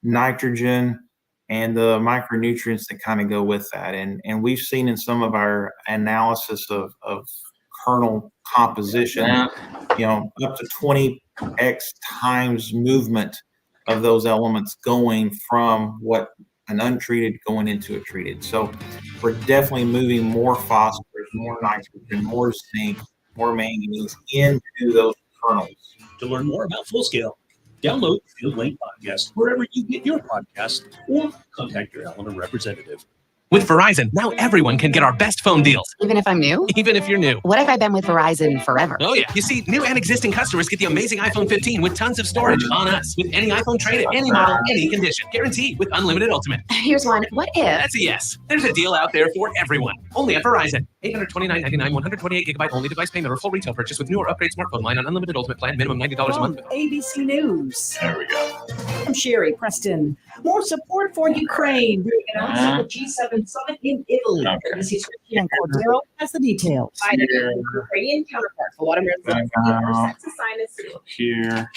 nitrogen, and the micronutrients that kind of go with that. And we've seen in some of our analysis of kernel composition, up to 20x times movement of those elements going from what an untreated going into a treated. So we're definitely moving more phosphorus, more nitrogen, more zinc, more manganese into those kernels. To learn more about Full Scale, download the Field Lane podcast wherever you get your podcast or contact your Eleanor representative. With Verizon, now everyone can get our best phone deals. Even if I'm new? Even if you're new. What if I've been with Verizon forever? Oh, yeah. You see, new and existing customers get the amazing iPhone 15 with tons of storage on us. With any iPhone trade-in, any model, any condition. Guaranteed with unlimited ultimate. Here's one. What if? That's a yes. There's a deal out there for everyone. Only at Verizon. $829.99, 128 gigabyte only device payment or full retail purchase with new or upgrade smartphone line on unlimited ultimate plan. Minimum $90 a month. ABC News. There we go. I'm Sherry Preston. More support for Ukraine. Announced at the G7 summit in Italy. ABC's Christian Cordero has the details. Ukrainian counterpart Volodymyr Zelensky set to sign a seal. Here.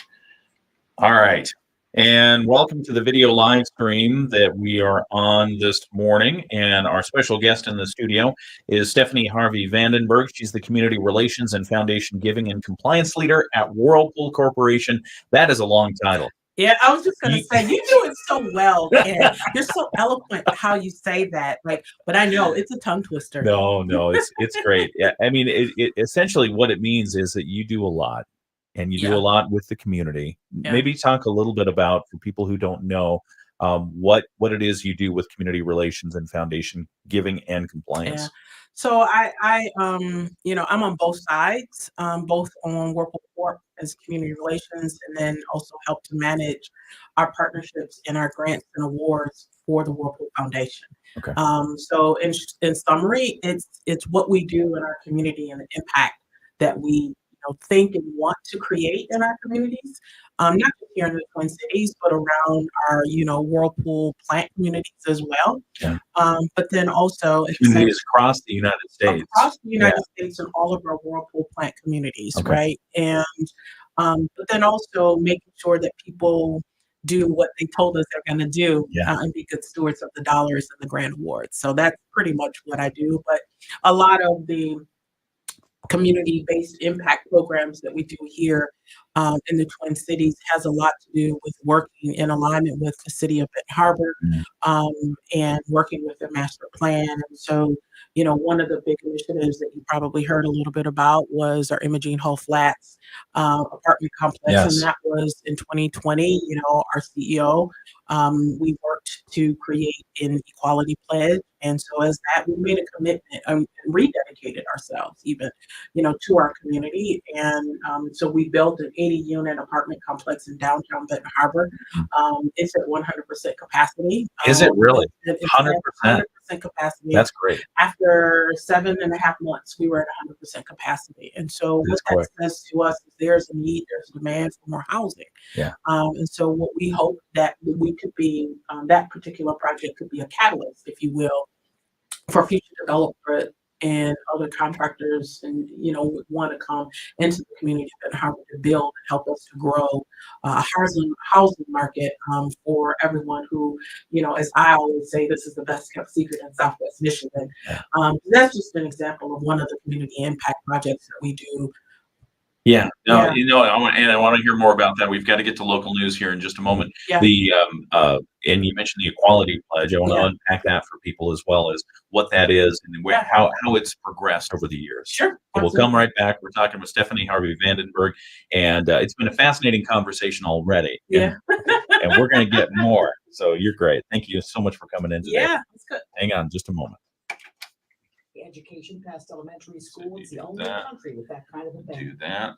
All right. And welcome to the video live stream that we are on this morning. And our special guest in the studio is Stefanie Harvey-Vandenberg. She's the Community Relations and Foundation Giving and Compliance Leader at Whirlpool Corporation. That is a long title. Yeah, I was just going to say, you do it so well, and you're so eloquent how you say that. But I know it's a tongue twister. No, it's great. Yeah, I mean, it essentially what it means is that you do a lot, and you do a lot with the community. Yeah. Maybe talk a little bit about, for people who don't know, what it is you do with community relations and foundation giving and compliance. Yeah. So I'm on both sides, both on Whirlpool Corp as community relations, and then also help to manage our partnerships and our grants and awards for the Whirlpool Foundation. Okay. So in summary, it's what we do in our community and the impact that we think and want to create in our communities, not just here in the Twin Cities, but around our, Whirlpool plant communities as well. Yeah. But then also communities across the United States. Across the United States and all of our Whirlpool plant communities, right? And but then also making sure that people do what they told us they're going to do and be good stewards of the dollars and the grant awards. So that's pretty much what I do. But a lot of the community-based impact programs that we do here in the Twin Cities has a lot to do with working in alignment with the city of Benton Harbor and working with their master plan. And so, one of the big initiatives that you probably heard a little bit about was our Imogene Hull Flats apartment complex. Yes. And that was in 2020, our CEO, we worked to create an equality pledge. And so as that, we made a commitment and rededicated ourselves even, to our community. And so we built an 80-unit apartment complex in downtown Benton Harbor. It's at 100% capacity. Is it really? 100%? 100% capacity. That's great. After 7.5 months, we were at 100% capacity. And so what that says to us is there's a need, there's a demand for more housing. Yeah. And so what we hope that we could be, that particular project could be a catalyst, if you will, for future developers and other contractors and, would want to come into the community of Benton Harbor to build and help us to grow a housing market for everyone who, as I always say, this is the best kept secret in Southwest Michigan. That's just an example of one of the community impact projects that we do. I want to hear more about that. We've got to get to local news here in just a moment. Yeah. And you mentioned the equality pledge. I want to unpack that for people as well as what that is and how it's progressed over the years. Sure. So we'll come right back. We're talking with Stefanie Harvey-Vandenberg, and it's been a fascinating conversation already. Yeah. And we're going to get more. So you're great. Thank you so much for coming in today. Yeah, that's good. Hang on just a moment. Education past elementary school. It's the only country with that kind of a thing. Do that.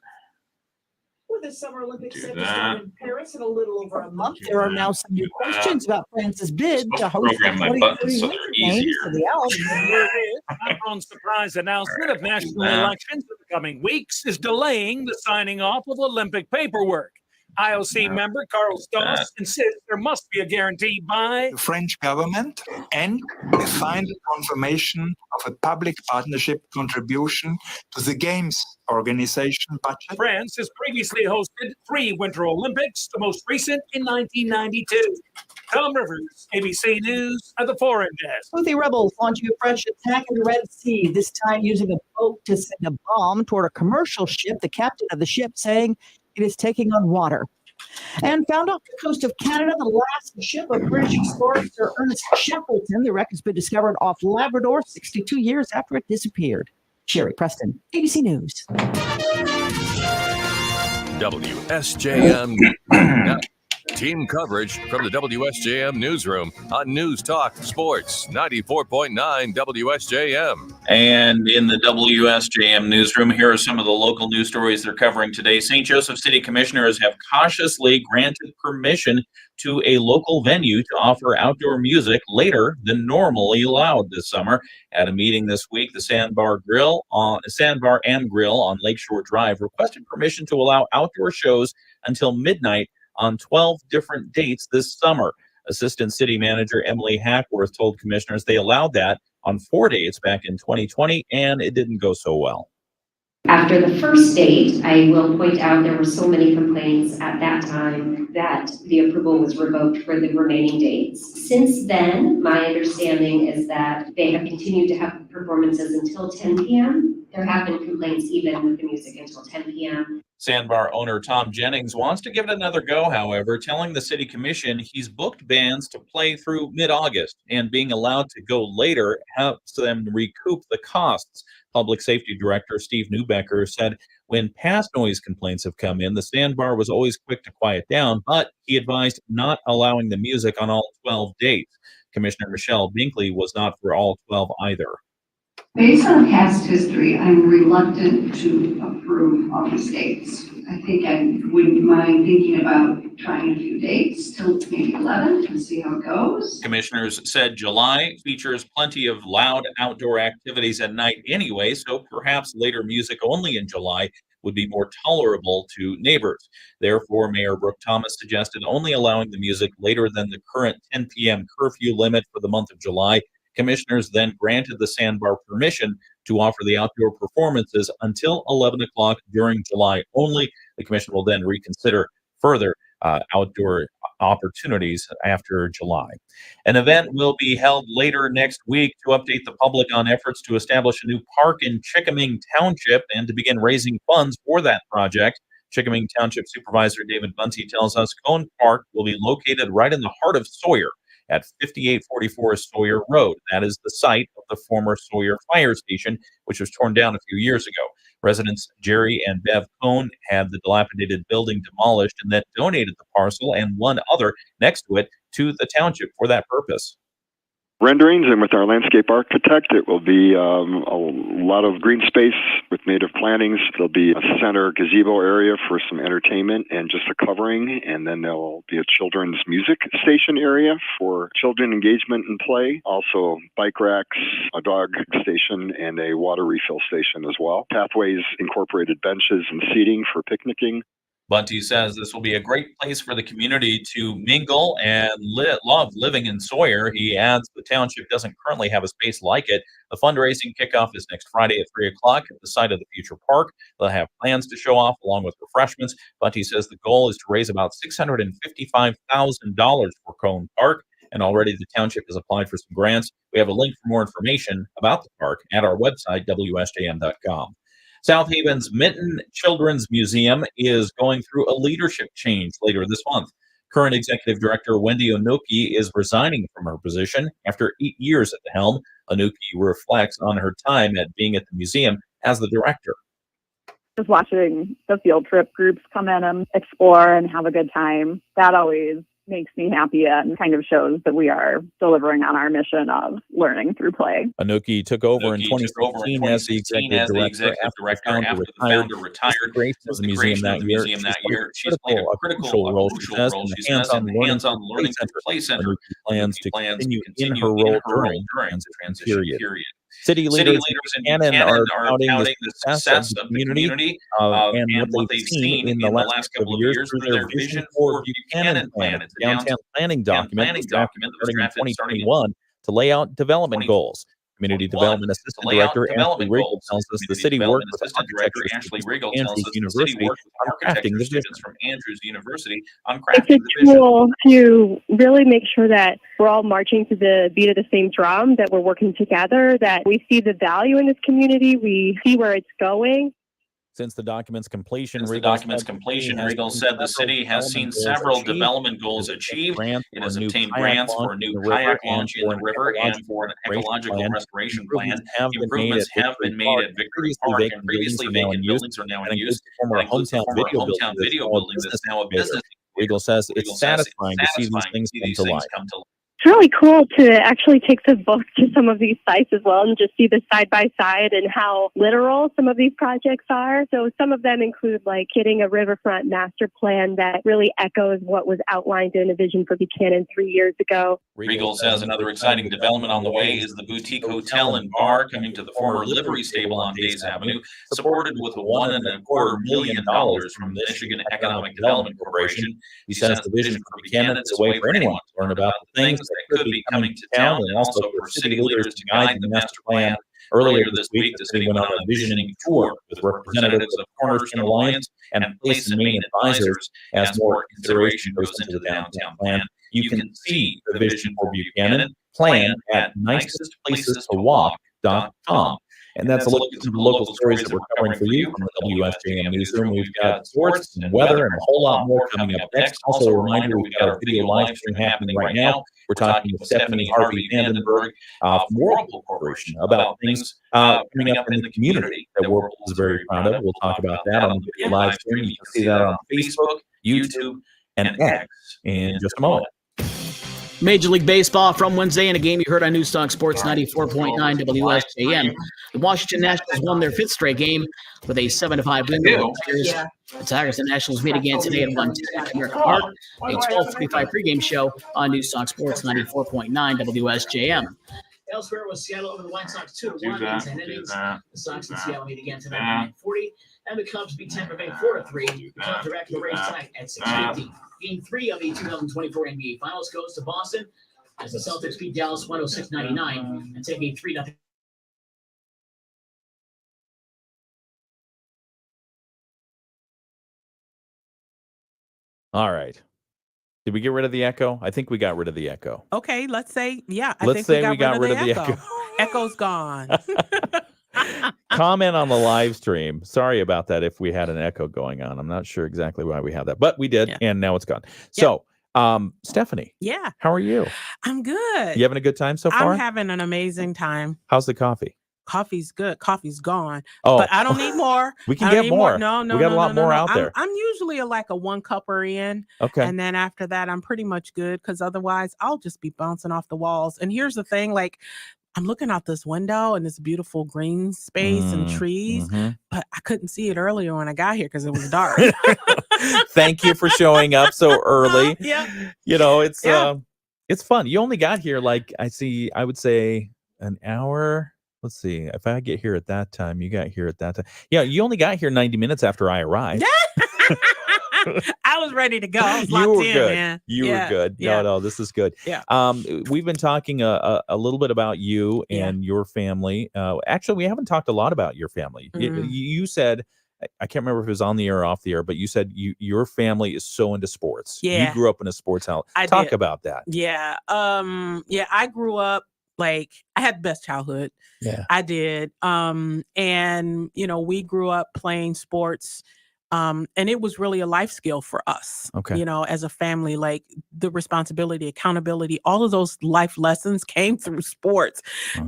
With the Summer Olympics set to start in Paris in a little over a month, there are now some new questions about France's bid to host the 2030 Winter Games for the Alps. Macron's surprise announcement of national elections in the coming weeks is delaying the signing off of Olympic paperwork. IOC member Carl Stoss insists there must be a guarantee by the French government and the final confirmation of a public partnership contribution to the Games organization budget. France has previously hosted 3 Winter Olympics, the most recent in 1992. Tom Rivers, ABC News at the Foreign Desk. Houthi rebels launching a fresh attack in the Red Sea, this time using a boat to send a bomb toward a commercial ship, the captain of the ship saying it is taking on water. And found off the coast of Canada, the last ship of British explorer Sir Ernest Shackleton. The wreck has been discovered off Labrador 62 years after it disappeared. Sherry Preston, ABC News. WSJM. Team coverage from the WSJM newsroom on News Talk Sports 94.9 WSJM. And in the WSJM newsroom, here are some of the local news stories they're covering today. St. Joseph City Commissioners have cautiously granted permission to a local venue to offer outdoor music later than normally allowed this summer. At a meeting this week, the Sandbar and Grill on Lakeshore Drive requested permission to allow outdoor shows until midnight on 12 different dates this summer. Assistant City Manager Emily Hackworth told commissioners they allowed that on 4 dates back in 2020, and it didn't go so well. After the first date, I will point out there were so many complaints at that time that the approval was revoked for the remaining dates. Since then, my understanding is that they have continued to have performances until 10 p.m. There have been complaints even with the music until 10 p.m. Sandbar owner Tom Jennings wants to give it another go, however, telling the city commission he's booked bands to play through mid-August, and being allowed to go later helps them recoup the costs. Public Safety Director Steve Newbecker said when past noise complaints have come in, the Sandbar was always quick to quiet down, but he advised not allowing the music on all 12 dates. Commissioner Michelle Binkley was not for all 12 either. Based on past history, I'm reluctant to approve all these dates. I think I wouldn't mind thinking about trying a few dates till maybe 11 and see how it goes. Commissioners said July features plenty of loud outdoor activities at night anyway, so perhaps later music only in July would be more tolerable to neighbors. Therefore, Mayor Brooke Thomas suggested only allowing the music later than the current 10 p.m. curfew limit for the month of July. Commissioners then granted the Sandbar permission to offer the outdoor performances until 11 o'clock during July only. The commission will then reconsider further outdoor opportunities after July. An event will be held later next week to update the public on efforts to establish a new park in Chickaming Township and to begin raising funds for that project. Chickaming Township Supervisor David Bunty tells us Cone Park will be located right in the heart of Sawyer at 5844 Sawyer Road. That is the site of the former Sawyer Fire Station, which was torn down a few years ago. Residents Jerry and Bev Cohn had the dilapidated building demolished and then donated the parcel and one other next to it to the township for that purpose. Renderings, and with our landscape architect, it will be a lot of green space with native plantings. There'll be a center gazebo area for some entertainment and just a covering, and then there'll be a children's music station area for children engagement and play. Also bike racks, a dog station, and a water refill station as well. Pathways, incorporated benches and seating for picnicking. Bunty says this will be a great place for the community to mingle and love living in Sawyer. He adds the township doesn't currently have a space like it. The fundraising kickoff is next Friday at 3 o'clock at the site of the future park. They'll have plans to show off along with refreshments. Bunty says the goal is to raise about $655,000 for Cone Park, and already the township has applied for some grants. We have a link for more information about the park at our website, WSJM.com. South Haven's Minton Children's Museum is going through a leadership change later this month. Current Executive Director Wendy Onuki is resigning from her position after 8 years at the helm. Onuki reflects on her time at being at the museum as the director. Just watching the field trip groups come in and explore and have a good time, that always makes me happy and kind of shows that we are delivering on our mission of learning through play. Anuki took over in 2016 as the executive director after the founder retired. Grace was the museum that year. She's played a critical role, she says, in the hands-on learning play center. Anuki plans to continue in her role during the transition period. City leaders in Cannon are touting the success of the community and what they've seen in the last couple of years through their Vision for Buchanan Plan, a downtown planning document that was drafted starting in 2021 to lay out development goals. Community Development Assistant Director Ashley Regal tells us the city worked with architecture students from Andrews University on crafting the vision. From Andrews University on It's crafting a the vision. tool to really make sure that we're all marching to the beat of the same drum, that we're working together, that we see the value in this community, we see where it's going. Since the document's completion, Regal said the city has seen several development goals achieved. It has obtained grants for a new kayak launch in the river and for an ecological restoration plan. Improvements have been made at Victory Park, and previously vacant buildings are now in use. Former hometown video building that's now a business. Regal says it's satisfying to see these things come to life. It's really cool to actually take the book to some of these sites as well and just see the side by side and how literal some of these projects are. So some of them include like getting a riverfront master plan that really echoes what was outlined in a vision for Buchanan 3 years ago. Regal says another exciting development on the way is the boutique hotel and bar coming to the former livery stable on Days Avenue, supported with $1.25 million from the Michigan Economic Development Corporation. He says the vision for Buchanan is a way for anyone to learn about the things that could be coming to town, and also for city leaders to guide the master plan. Earlier this week, the city went on a visioning tour with representatives of Cornerstone Alliance and Place and Main advisors as more consideration goes into the downtown plan. You can see the vision for Buchanan plan at nicestplacestowalk.com. And that's a look at some of the local stories that we're covering for you from the WSJM newsroom. We've got sports and weather and a whole lot more coming up next. Also, a reminder, we've got our video live stream happening right now. We're talking with Stefanie Harvey-Vandenberg from Whirlpool Corporation about things coming up in the community that Whirlpool is very proud of. We'll talk about that on the video live stream. You can see that on Facebook, YouTube, and X in just a moment. Major League Baseball from Wednesday in a game you heard on Newstalk Sports 94.9 WSJM. The Washington Nationals won their fifth straight game with a 7-5 win over the Tigers. The Tigers and Nationals meet again today at 1:10 at American Park. A 12:45 pregame show on Newstalk Sports 94.9 WSJM. Elsewhere was Seattle over the White Sox 2-1 in 10 innings. The Sox and Seattle meet again tonight at 9:40. And the Cubs beat Tampa Bay 4-3. The Cubs are back to the race tonight at 6:50. Game 3 of the 2024 NBA Finals goes to Boston as the Celtics beat Dallas 106-99 and take a 3-0. All right. Did we get rid of the echo? I think we got rid of the echo. Okay, let's say, yeah. Let's say we got rid of the echo. Echo's gone. Comment on the live stream. Sorry about that if we had an echo going on. I'm not sure exactly why we had that, but we did, and now it's gone. So, Stefanie. Yeah. How are you? I'm good. You having a good time so far? I'm having an amazing time. How's the coffee? Coffee's good. Coffee's gone. Oh. But I don't need more. We can get more. No. We got a lot more out there. I'm usually like a 1-cupper in. Okay. And then after that, I'm pretty much good because otherwise I'll just be bouncing off the walls. And here's the thing, like, I'm looking out this window and this beautiful green space and trees, but I couldn't see it earlier when I got here because it was dark. Thank you for showing up so early. Yeah. You know, it's fun. You only got here like I would say an hour. Let's see. If I get here at that time, you got here at that time. Yeah, you only got here 90 minutes after I arrived. I was ready to go. I was locked in, good. man. You were good. No, this is good. Yeah. We've been talking a little bit about you and your family. Actually, we haven't talked a lot about your family. You said, I can't remember if it was on the air or off the air, but you said your family is so into sports. Yeah. You grew up in a sports house. I Talk did. about that. Yeah. I grew up, like, I had the best childhood. Yeah. I did. And, we grew up playing sports. And it was really a life skill for us, as a family, like the responsibility, accountability, all of those life lessons came through sports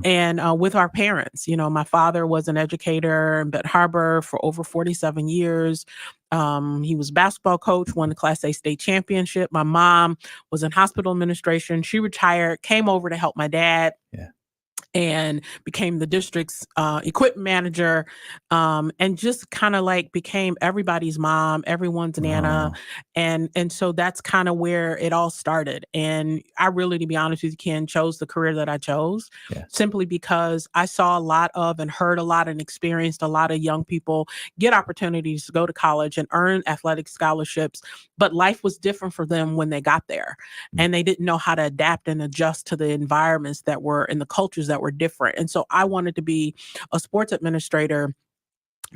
and with our parents. My father was an educator in Benton Harbor for over 47 years. He was a basketball coach, won the Class A state championship. My mom was in hospital administration. She retired, came over to help my dad. Yeah. And became the district's equipment manager, and just kind of like became everybody's mom, everyone's nana. And so that's kind of where it all started. And I really, to be honest with you, Ken, chose the career that I chose simply because I saw a lot of and heard a lot and experienced a lot of young people get opportunities to go to college and earn athletic scholarships. But life was different for them when they got there. And they didn't know how to adapt and adjust to the environments that were and the cultures that were were different. And so I wanted to be a sports administrator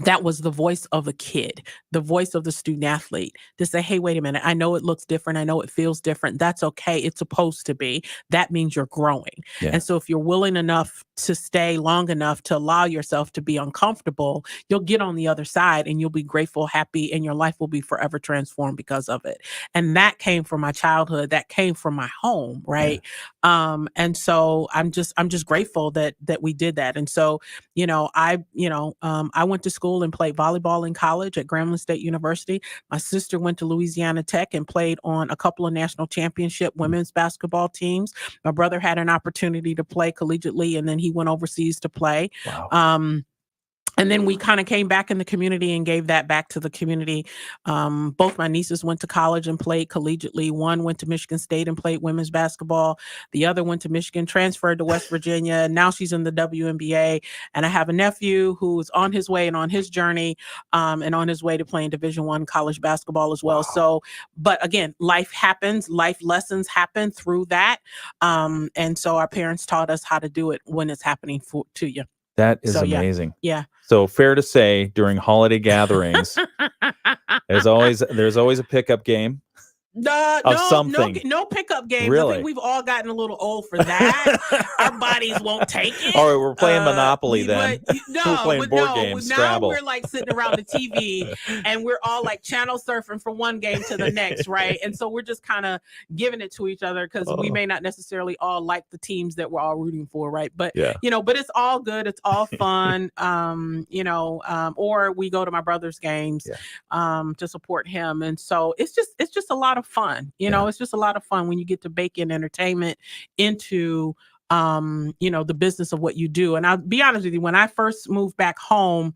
that was the voice of the kid, the voice of the student athlete, to say, hey, wait a minute, I know it looks different. I know it feels different. That's okay. It's supposed to be. That means you're growing. Yeah. And so if you're willing enough to stay long enough to allow yourself to be uncomfortable, you'll get on the other side and you'll be grateful, happy, and your life will be forever transformed because of it. And that came from my childhood. That came from my home. Right. And so I'm just grateful that we did that. And so, I went to school and played volleyball in college at Grambling State University. My sister went to Louisiana Tech and played on a couple of national championship women's basketball teams. My brother had an opportunity to play collegiately, and then he went overseas to play. Wow. And then we kind of came back in the community and gave that back to the community. Both my nieces went to college and played collegiately. One went to Michigan State and played women's basketball. The other went to Michigan, transferred to West Virginia. Now she's in the WNBA. And I have a nephew who is on his way and on his journey and on his way to playing Division I college basketball as well. Wow. So, but again, life happens. Life lessons happen through that. And so our parents taught us how to do it when it's happening to you. That is amazing. Yeah. So fair to say, during holiday gatherings, there's always a pickup game. No pickup games. Really? I think we've all gotten a little old for that. Our bodies won't take it. All right, we're playing Monopoly then. We're playing board games, now Scrabble. we're like sitting around the TV and we're all like channel surfing from one game to the next, right? And so we're just kind of giving it to each other because we may not necessarily all like the teams that we're all rooting for, right? But but it's all good. It's all fun. Or we go to my brother's games to support him, and so it's just a lot of fun. It's just a lot of fun when you get to bake in entertainment into the business of what you do. And I'll be honest with you, when I first moved back home,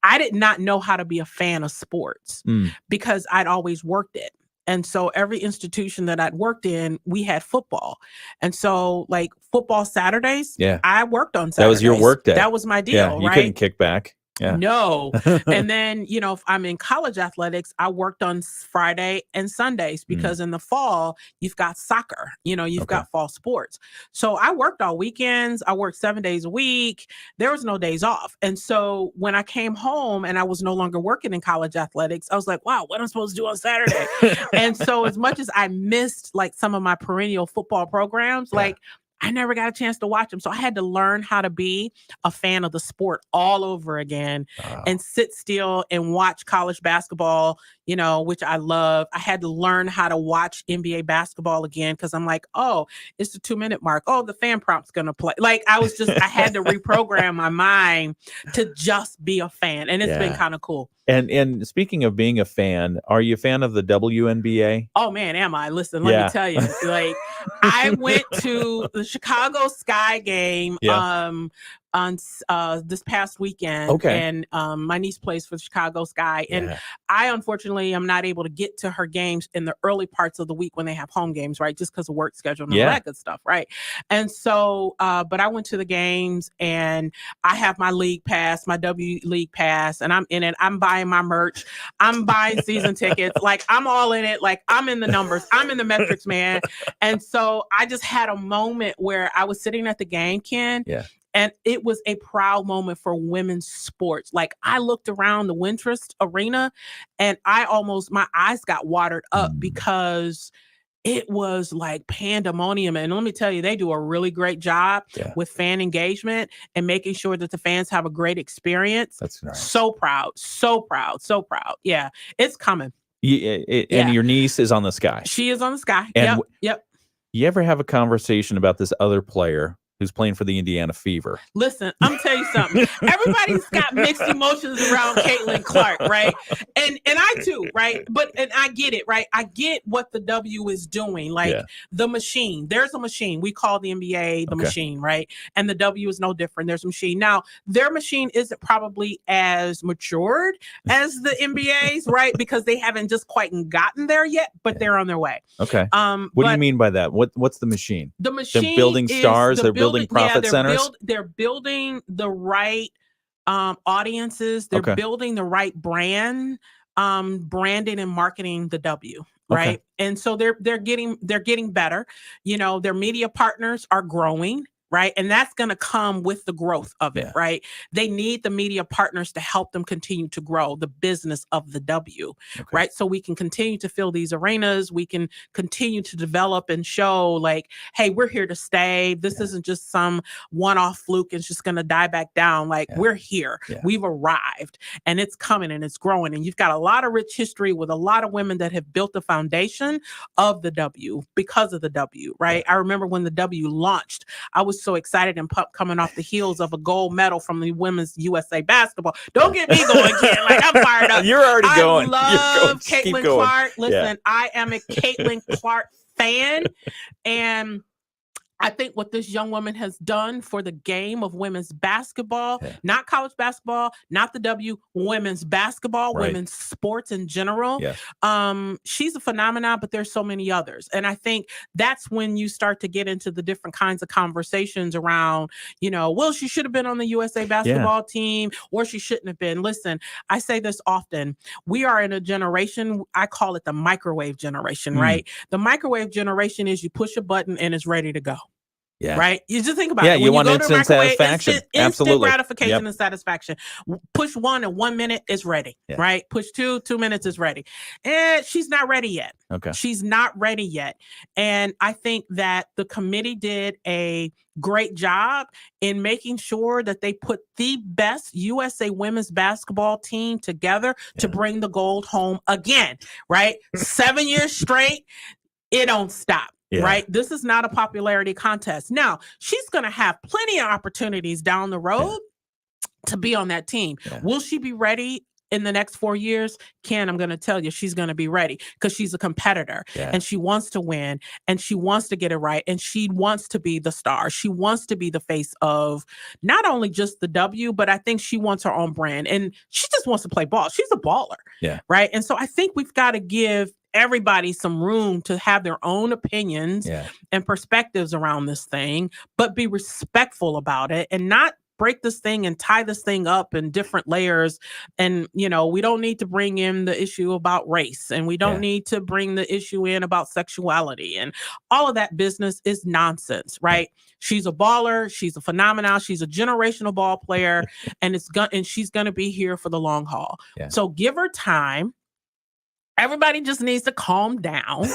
I did not know how to be a fan of sports because I'd always worked it. And so every institution that I'd worked in, we had football. And so like football Saturdays, I worked on Saturdays. That was your work day. That was my deal, yeah, you right? couldn't kick back. Yeah. No. And then, if I'm in college athletics, I worked on Friday and Sundays because in the fall, you've got soccer, you've got fall sports. So I worked all weekends. I worked 7 days a week. There was no days off. And so when I came home and I was no longer working in college athletics, I was like, wow, what am I supposed to do on Saturday? And so as much as I missed like some of my perennial football programs, like I never got a chance to watch them. So I had to learn how to be a fan of the sport all over again and sit still and watch college basketball, which I love. I had to learn how to watch NBA basketball again because I'm like, oh, it's the 2-minute mark. Oh, the fan prompt's going to play. Like I had to reprogram my mind to just be a fan. And it's been kind of cool. And speaking of being a fan, are you a fan of the WNBA? Oh man, am I? Listen, let me tell you. Like I went to the Chicago Sky game on this past weekend, and my niece plays for the Chicago Sky, and I unfortunately am not able to get to her games in the early parts of the week when they have home games, right? Just because of work schedule and all that good stuff, right? And so, but I went to the games, and I have my league pass, my W League pass, and I'm in it. I'm buying my merch. I'm buying season tickets. Like I'm all in it. Like I'm in the numbers. I'm in the metrics, man. And so I just had a moment where I was sitting at the game, Ken. And it was a proud moment for women's sports. Like I looked around the Wintrust Arena and my eyes got watered up because it was like pandemonium. And let me tell you, they do a really great job with fan engagement and making sure that the fans have a great experience. That's nice. So proud, so proud, so proud. Yeah, it's coming. And your niece is on the Sky. She is on the Sky. And Yep. You ever have a conversation about this other player who's playing for the Indiana Fever? Listen, I'm tell you something. Everybody's got mixed emotions around Caitlin Clark, right? And I too, right? And I get it, right? I get what the W is doing. Like the machine. There's a machine. We call the NBA the machine, right? And the W is no different. There's a machine. Now, their machine isn't probably as matured as the NBA's, right? Because they haven't just quite gotten there yet, but they're on their way. Okay. What do you mean by that? What's the machine? The machine. They're building stars. They're building profit centers. They're building the right audiences. They're building the right branding and marketing the W, right? And so they're getting better. Their media partners are growing, right? And that's going to come with the growth of it, right? They need the media partners to help them continue to grow the business of the W, right? So we can continue to fill these arenas. We can continue to develop and show like, hey, we're here to stay. This isn't just some one-off fluke. It's just going to die back down. Like we're here. We've arrived and it's coming and it's growing. And you've got a lot of rich history with a lot of women that have built the foundation of the W because of the W, right? I remember when the W launched, I was so excited and pumped coming off the heels of a gold medal from the women's USA basketball. Don't get me going, Ken. Like I'm fired up. You're already going. I love Keep Caitlin going. Clark. Listen, I am a Caitlin Clark fan. And I think what this young woman has done for the game of women's basketball, not college basketball, not the W, women's basketball, women's sports in general. She's a phenomenon, but there's so many others. And I think that's when you start to get into the different kinds of conversations around, you know, well, she should have been on the USA basketball team or she shouldn't have been. Listen, I say this often. We are in a generation, I call it the microwave generation, right? The microwave generation is you push a button and it's ready to go. Right? You just think about it. When you want go to instant satisfaction. Instant gratification and satisfaction. Push 1 in 1 minute, it's ready. Right? Push 2 minutes is ready. And she's not ready yet. She's not ready yet. And I think that the committee did a great job in making sure that they put the best USA women's basketball team together to bring the gold home again. Right? 7 years straight, it don't stop. Right? This is not a popularity contest. Now, she's going to have plenty of opportunities down the road to be on that team. Will she be ready in the next 4 years? Ken, I'm going to tell you, she's going to be ready because she's a competitor and she wants to win and she wants to get it right. And she wants to be the star. She wants to be the face of not only just the W, but I think she wants her own brand and she just wants to play ball. She's a baller. Right. And so I think we've got to give everybody some room to have their own opinions and perspectives around this thing, but be respectful about it and not break this thing and tie this thing up in different layers. And, you know, we don't need to bring in the issue about race and we don't need to bring the issue in about sexuality and all of that business is nonsense, right? She's a baller. She's a phenomenon. She's a generational ball player and she's going to be here for the long haul. So give her time. Everybody just needs to calm down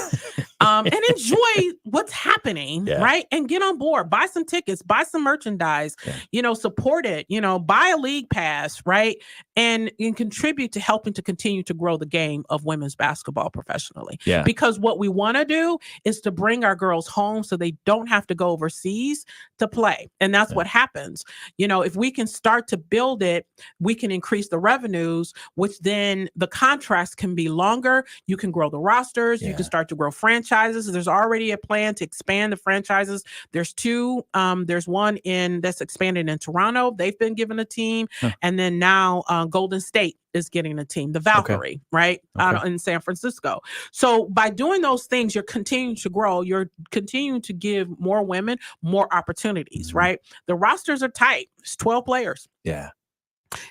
and enjoy what's happening, right? And get on board, buy some tickets, buy some merchandise, you know, support it, you know, buy a league pass, right? And contribute to helping to continue to grow the game of women's basketball professionally. Because what we want to do is to bring our girls home so they don't have to go overseas to play. And that's what happens. You know, if we can start to build it, we can increase the revenues, which then the contracts can be longer. You can grow the rosters. You can start to grow franchises. There's already a plan to expand the franchises. There's 2. There's one that's expanding in Toronto. They've been given a team. And then now Golden State is getting a team, the Valkyrie, right? Out in San Francisco. So by doing those things, you're continuing to grow. You're continuing to give more women more opportunities, right? The rosters are tight. It's 12 players.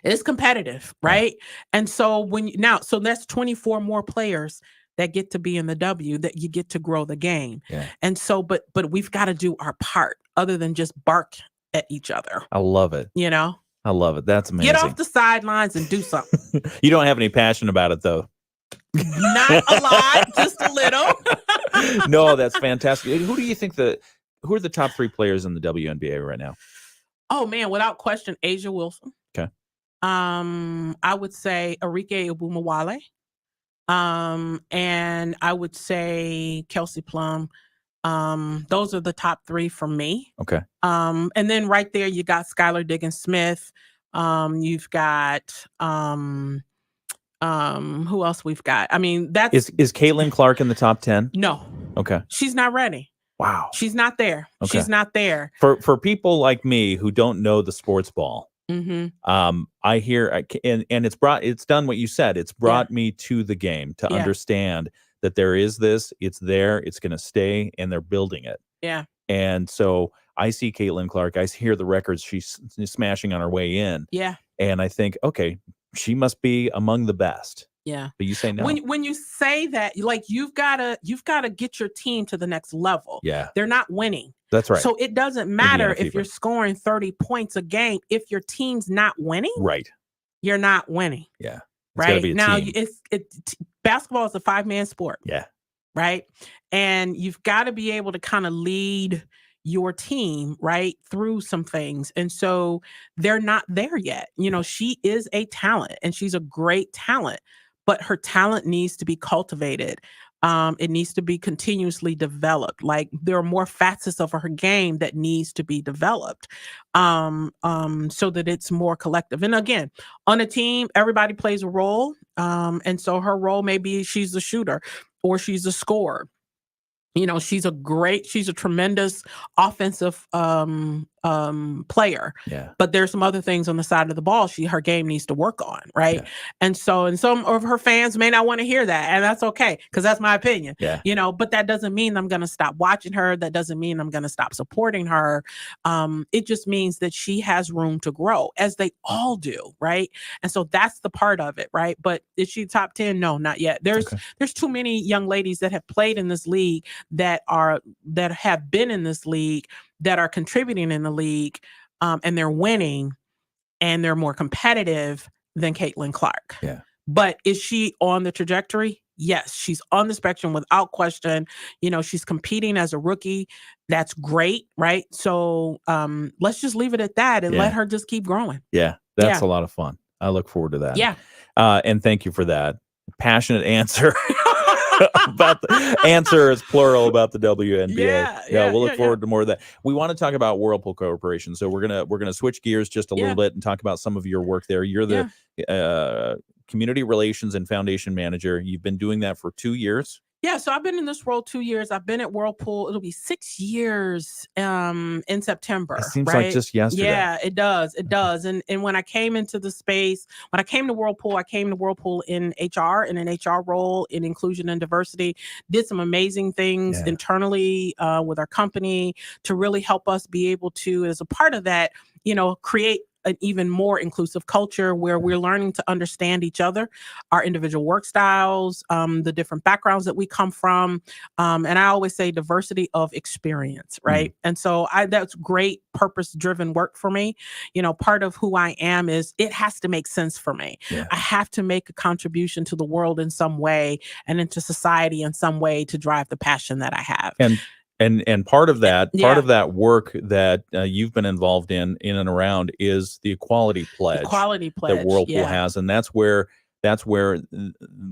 It's competitive, right? And so so that's 24 more players that get to be in the W that you get to grow the game. And so, but we've got to do our part other than just bark at each other. I love it. You know? I love it. That's amazing. Get off the sidelines and do something. You don't have any passion about it though. Not a lot, just a little. No, that's fantastic. Who do you think who are the top 3 players in the WNBA right now? Oh man, without question, Asia Wilson. I would say Arike Ogunbowale. And I would say Kelsey Plum. Those are the top 3 for me. And then right there, you got Skylar Diggins-Smith. You've got who else we've got? I mean, that's is Caitlin Clark in the top 10? No. She's not ready. Wow. She's not there. She's not there. For people like me who don't know the sports ball. I hear and it's done what you said. It's brought me to the game to understand that there is this, it's there, it's going to stay, and they're building it. And so I see Caitlin Clark, I hear the records she's smashing on her way in. And I think, okay, she must be among the best. Yeah. But you say no. When you say that, like you've gotta get your team to the next level. Yeah. They're not winning. That's right. So it doesn't matter if Fever. you're scoring 30 points a game. If your team's not winning, right, you're not winning. Yeah. Right. Be a now, team. Basketball is a 5-man sport. Yeah. Right. And you've got to be able to kind of lead your team right through some things. And so they're not there yet. You know, she is a talent and she's a great talent, but her talent needs to be cultivated. It needs to be continuously developed. Like there are more facets of her game that needs to be developed so that it's more collective. And again, on a team, everybody plays a role. And so her role may be she's a shooter or she's a scorer. You know, she's a tremendous offensive player. Yeah. But there's some other things on the side of the ball her game needs to work on, right? Yeah. And some of her fans may not want to hear that, and that's okay, because that's my opinion. Yeah. You know, but that doesn't mean I'm going to stop watching her. That doesn't mean I'm going to stop supporting her. It just means that she has room to grow, as they all do, right? And so that's the part of it, right? But is she top 10? No, not yet. There's too many young ladies that have played in this league that have been in this league that are contributing in the league and they're winning and they're more competitive than Caitlin Clark. Yeah. But is she on the trajectory? Yes, she's on the spectrum without question. You know, she's competing as a rookie. That's great, right? So let's just leave it at that and let her just keep growing. Yeah, that's a lot of fun. I look forward to that. Yeah. And thank you for that passionate answer. About the answer is plural about the WNBA. We'll look forward to more of that. We want to talk about Whirlpool Corporation, so we're gonna switch gears just a little bit and talk about some of your work there. You're the community relations and foundation manager. You've been doing that for 2 years. Yeah, so I've been in this role 2 years. I've been at Whirlpool. It'll be 6 years in September. It seems like just yesterday. Yeah, it does. It does. And when I came into the space, when I came to Whirlpool in HR, in an HR role in inclusion and diversity, did some amazing things internally with our company to really help us be able to, as a part of that, you know, create an even more inclusive culture where we're learning to understand each other, our individual work styles, the different backgrounds that we come from. And I always say diversity of experience, right? And so that's great purpose-driven work for me. You know, part of who I am is it has to make sense for me. Yeah. I have to make a contribution to the world in some way and into society in some way to drive the passion that I have. And part of that work that you've been involved in and around is the equality pledge. That Whirlpool has, and that's where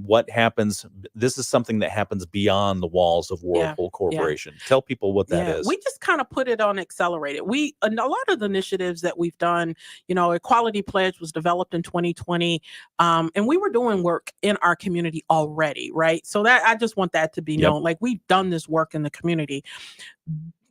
what happens. This is something that happens beyond the walls of Whirlpool Corporation. Tell people what that is. We just kind of put it on accelerated. A lot of the initiatives that we've done, you know, Equality Pledge was developed in 2020, and we were doing work in our community already, right? So that I just want that to be known. Like, we've done this work in the community.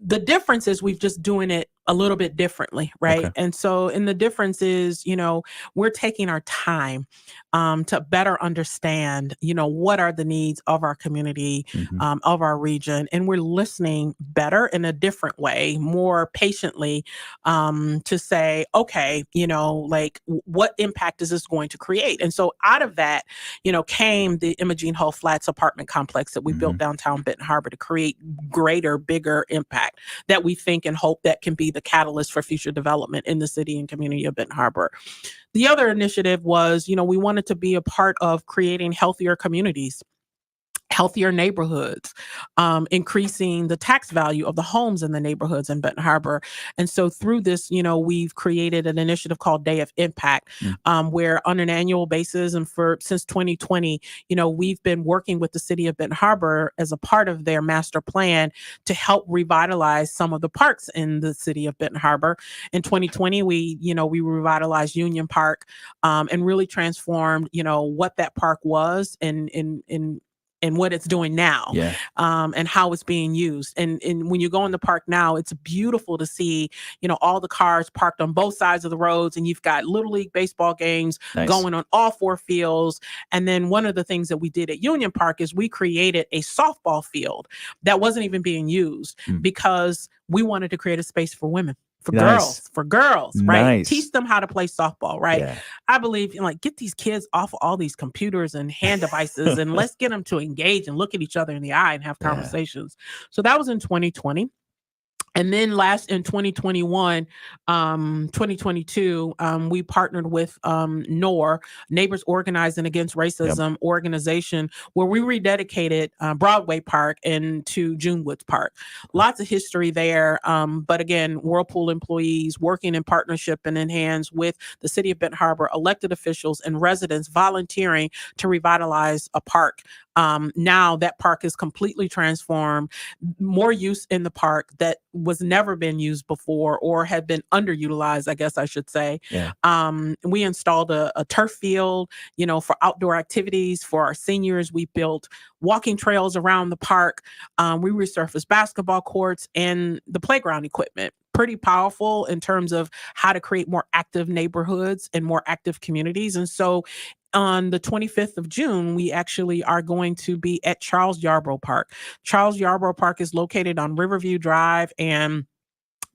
The difference is we've just doing it a little bit differently, right? And so, and the difference is, you know, we're taking our time to better understand, you know, what are the needs of our community, of our region, and we're listening better in a different way, more patiently, to say, okay, you know, like what impact is this going to create? And so, out of that, you know, came the Imogene Hull Flats apartment complex that we built downtown Benton Harbor to create greater, bigger impact that we think and hope that can be the catalyst for future development in the city and community of Benton Harbor. The other initiative was, you know, we wanted to be a part of creating healthier communities, healthier neighborhoods, increasing the tax value of the homes in the neighborhoods in Benton Harbor. And so through this, you know, we've created an initiative called Day of Impact, where on an annual basis and since 2020, you know, we've been working with the city of Benton Harbor as a part of their master plan to help revitalize some of the parks in the city of Benton Harbor. In 2020, we revitalized Union Park and really transformed, you know, what that park was and what it's doing now, and how it's being used. And when you go in the park now, it's beautiful to see, you know, all the cars parked on both sides of the roads, and you've got Little League baseball games going on all 4 fields. And then one of the things that we did at Union Park is we created a softball field that wasn't even being used because we wanted to create a space for women. for girls, right? Nice. Teach them how to play softball, right? Yeah. I believe in get these kids off of all these computers and hand devices and let's get them to engage and look at each other in the eye and have conversations. So that was in 2020. And then in 2021, 2022, we partnered with NOR, Neighbors Organizing Against Racism organization, where we rededicated Broadway Park into June Woods Park. Lots of history there. But again, Whirlpool employees working in partnership and in hands with the city of Benton Harbor, elected officials and residents volunteering to revitalize a park. Now that park is completely transformed, more use in the park that was never been used before or had been underutilized, I guess I should say. Yeah. We installed a turf field, for outdoor activities for our seniors. We built walking trails around the park. We resurfaced basketball courts and the playground equipment. Pretty powerful in terms of how to create more active neighborhoods and more active communities. And so on the 25th of June, we actually are going to be at Charles Yarborough Park. Charles Yarborough Park is located on Riverview Drive, and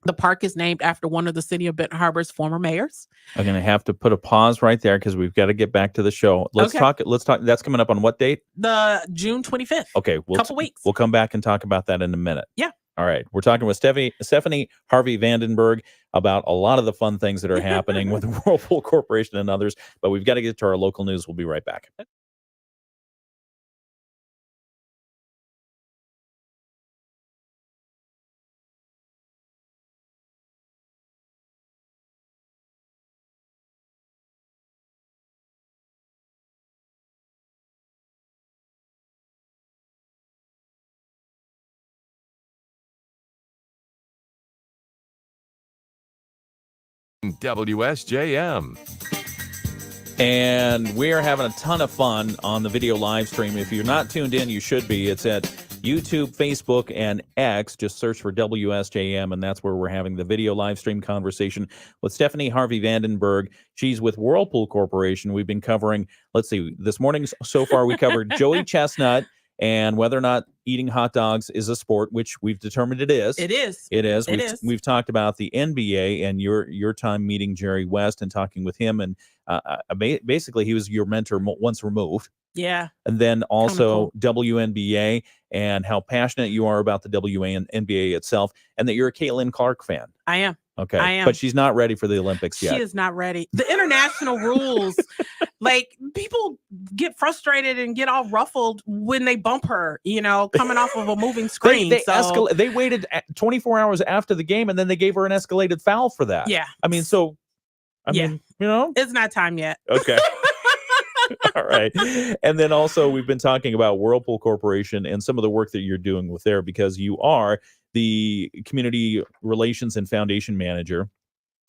the park is named after one of the city of Benton Harbor's former mayors. I'm going to have to put a pause right there because we've got to get back to the show. Let's talk. That's coming up on what date? The June 25th. Okay. Couple weeks. We'll come back and talk about that in a minute. Yeah. All right. We're talking with Stefanie Harvey-Vandenberg about a lot of the fun things that are happening with Whirlpool Corporation and others, but we've got to get to our local news. We'll be right back. WSJM. And we're having a ton of fun on the video live stream. If you're not tuned in, you should be. It's at YouTube, Facebook, and X. Just search for WSJM, and that's where we're having the video live stream conversation with Stefanie Harvey-Vandenberg. She's with Whirlpool Corporation. We've been covering, let's see, this morning so far we covered Joey Chestnut and whether or not eating hot dogs is a sport, which we've determined it is. It is. It is. It is. We've talked about the NBA and your time meeting Jerry West and talking with him. And basically, he was your mentor once removed. Yeah. And then also WNBA and how passionate you are about the WNBA itself, and that you're a Caitlin Clark fan. I am. Okay. I am. But she's not ready for the Olympics yet. She is not ready. The international rules, people get frustrated and get all ruffled when they bump her, coming off of a moving screen. They waited 24 hours after the game, and then they gave her an escalated foul for that. Yeah. I mean, it's not time yet. Okay. All right. And then also we've been talking about Whirlpool Corporation and some of the work that you're doing with there, because you are the community relations and foundation manager.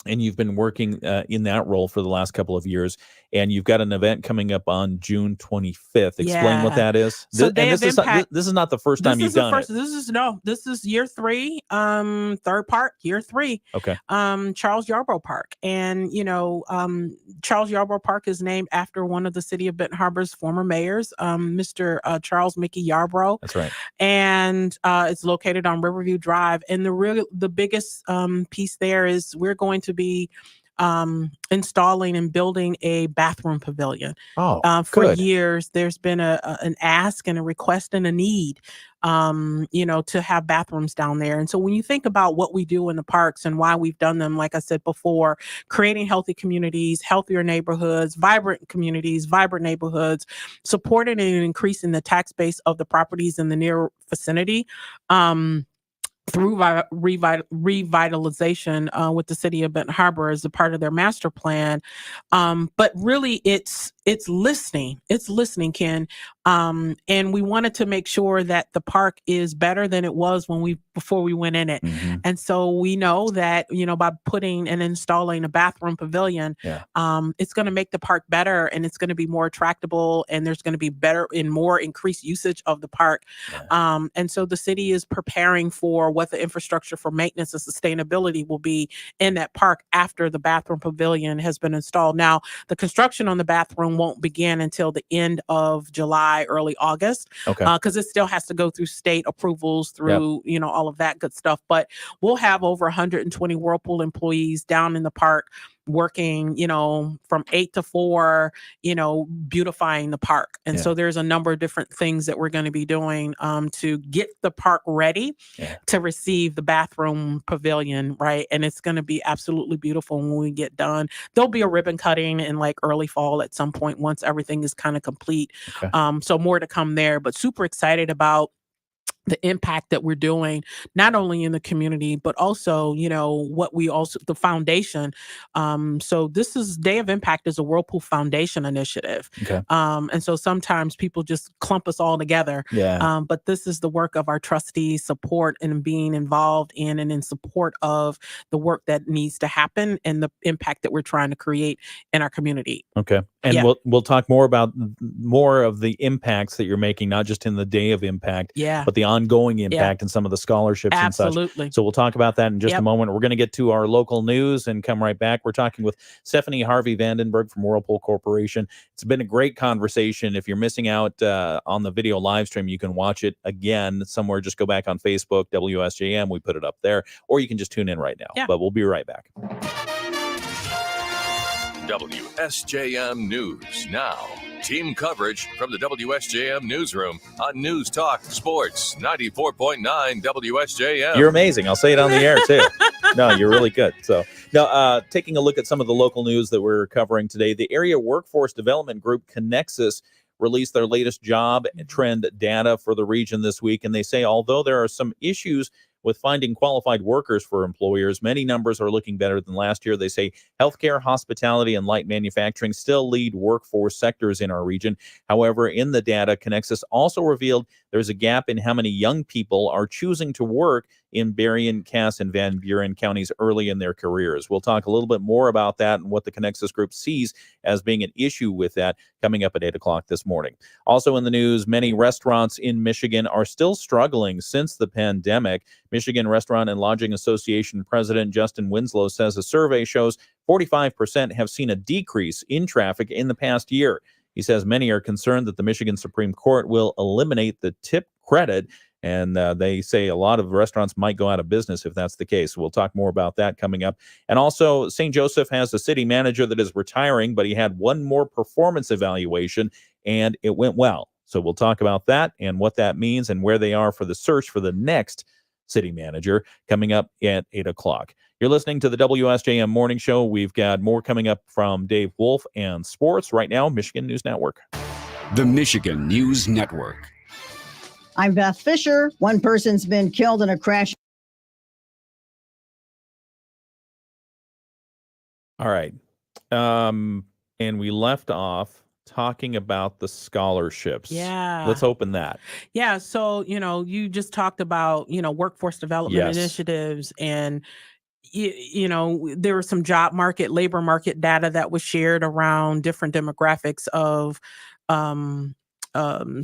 And you've been working in that role for the last couple of years. And you've got an event coming up on June 25th. Explain what that is. So this is not the first time you've done it. This is year 3, third park, year 3. Okay. Charles Yarborough Park. And, Charles Yarborough Park is named after one of the city of Benton Harbor's former mayors, Mr. Charles Mickey Yarborough. That's right. And it's located on Riverview Drive. And the biggest piece there is we're going to be installing and building a bathroom pavilion. For years, there's been an ask and a request and a need, to have bathrooms down there. And so when you think about what we do in the parks and why we've done them, like I said before, creating healthy communities, healthier neighborhoods, vibrant communities, vibrant neighborhoods, supporting and increasing the tax base of the properties in the near vicinity, through revitalization with the city of Benton Harbor as a part of their master plan. But really it's listening. It's listening, Ken. And we wanted to make sure that the park is better than it was before we went in it. Mm-hmm. And so we know that, by putting and installing a bathroom pavilion, it's going to make the park better, and it's going to be more attractable, and there's going to be better and more increased usage of the park. And so the city is preparing for what the infrastructure for maintenance and sustainability will be in that park after the bathroom pavilion has been installed. Now, the construction on the bathroom won't begin until the end of July July, early August. Okay. Because it still has to go through state approvals, through all of that good stuff. But we'll have over 120 Whirlpool employees down in the park working, from 8 to 4, beautifying the park. And so there's a number of different things that we're going to be doing to get the park ready to receive the bathroom pavilion, right? And it's going to be absolutely beautiful when we get done. There'll be a ribbon cutting in like early fall at some point once everything is kind of complete. So more to come there, but super excited about the impact that we're doing, not only in the community, but also, the foundation. So this is Day of Impact is a Whirlpool Foundation initiative. Okay. And so sometimes people just clump us all together. Yeah. But this is the work of our trustees, support and being involved in and in support of the work that needs to happen and the impact that we're trying to create in our community. Okay. And we'll talk more about more of the impacts that you're making, not just in the Day of Impact, but the ongoing impact and some of the scholarships and Absolutely. such. So we'll talk about that in just a moment. We're going to get to our local news and come right back. We're talking with Stefanie Harvey-Vandenberg from Whirlpool Corporation. It's been a great conversation. If you're missing out on the video live stream, you can watch it again somewhere. Just go back on Facebook, WSJM. We put it up there, or you can just tune in right now. But we'll be right back. WSJM News Now. Team coverage from the WSJM newsroom on News Talk Sports 94.9 WSJM. You're amazing. I'll say it on the air too. No, you're really good. So now taking a look at some of the local news that we're covering today, the Area Workforce Development Group Connexus released their latest job trend data for the region this week. And they say, although there are some issues with finding qualified workers for employers, many numbers are looking better than last year. They say healthcare, hospitality, and light manufacturing still lead workforce sectors in our region. However, in the data, Connexus also revealed there's a gap in how many young people are choosing to work in Berrien, Cass, and Van Buren counties early in their careers. We'll talk a little bit more about that and what the Connexus Group sees as being an issue with that coming up at 8 o'clock this morning. Also in the news, many restaurants in Michigan are still struggling since the pandemic. Michigan Restaurant and Lodging Association President Justin Winslow says a survey shows 45% have seen a decrease in traffic in the past year. He says many are concerned that the Michigan Supreme Court will eliminate the tip credit, and they say a lot of restaurants might go out of business if that's the case. We'll talk more about that coming up. And also, St. Joseph has a city manager that is retiring, but he had one more performance evaluation, and it went well. So we'll talk about that and what that means and where they are for the search for the next city manager coming up at 8 o'clock. You're listening to the WSJM Morning Show. We've got more coming up from Dave Wolf and sports. Right now, Michigan News Network. The Michigan News Network. I'm Beth Fisher. One person's been killed in a crash. All right. And we left off talking about the scholarships. Yeah. Let's open that. Yeah. So, you just talked about, workforce development initiatives, and there was some labor market data that was shared around different demographics of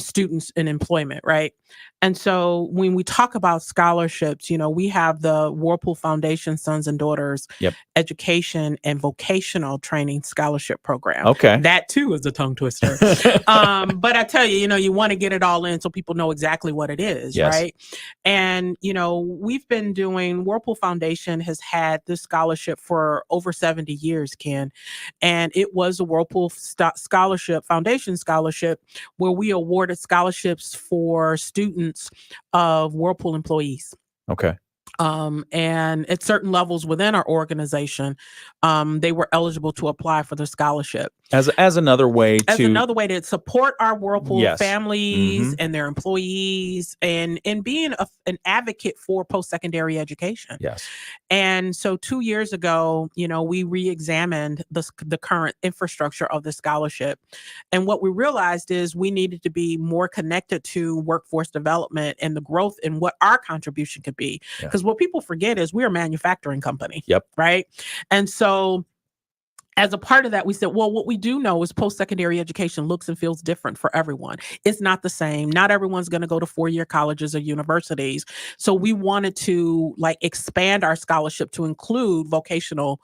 students in employment, right? And so when we talk about scholarships, we have the Whirlpool Foundation Sons and Daughters Education and Vocational Training Scholarship Program. Okay. That too is a tongue twister. But I tell you, you want to get it all in so people know exactly what it is, right? And, we've been doing, Whirlpool Foundation has had this scholarship for over 70 years, Ken. And it was a Whirlpool Foundation scholarship where we awarded scholarships for students of Whirlpool employees. Okay. And at certain levels within our organization, they were eligible to apply for the scholarship. As another way to support our Whirlpool families and their employees, and being an advocate for post-secondary education. Yes. And so 2 years ago, we re-examined the current infrastructure of the scholarship. And what we realized is we needed to be more connected to workforce development and the growth and what our contribution could be. Because what people forget is we're a manufacturing company. Right. And so as a part of that, we said, well, what we do know is post-secondary education looks and feels different for everyone. It's not the same. Not everyone's going to go to 4-year colleges or universities. So we wanted to expand our scholarship to include vocational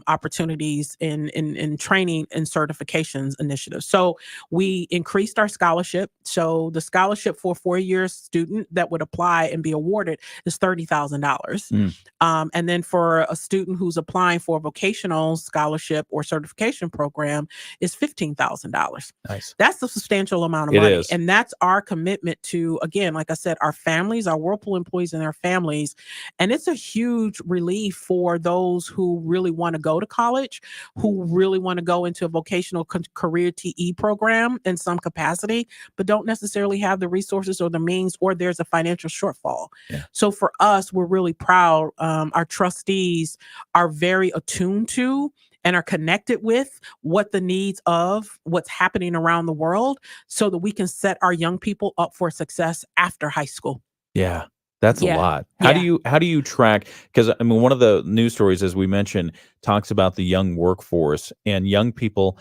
opportunities in training and certifications initiatives. So we increased our scholarship. So the scholarship for a 4-year student that would apply and be awarded is $30,000. And then for a student who's applying for a vocational scholarship or certification program is $15,000. Nice. That's a substantial amount of It money. is. And that's our commitment to, again, like I said, our families, our Whirlpool employees and their families. And it's a huge relief for those who really want to go to college, who really want to go into a vocational career TE program in some capacity, but don't necessarily have the resources or the means, or there's a financial shortfall. So for us, we're really proud. Our trustees are very attuned to and are connected with what the needs of what's happening around the world so that we can set our young people up for success after high school. Yeah. That's a Yeah. lot. How do you track? Because I mean, one of the news stories, as we mentioned, talks about the young workforce and young people.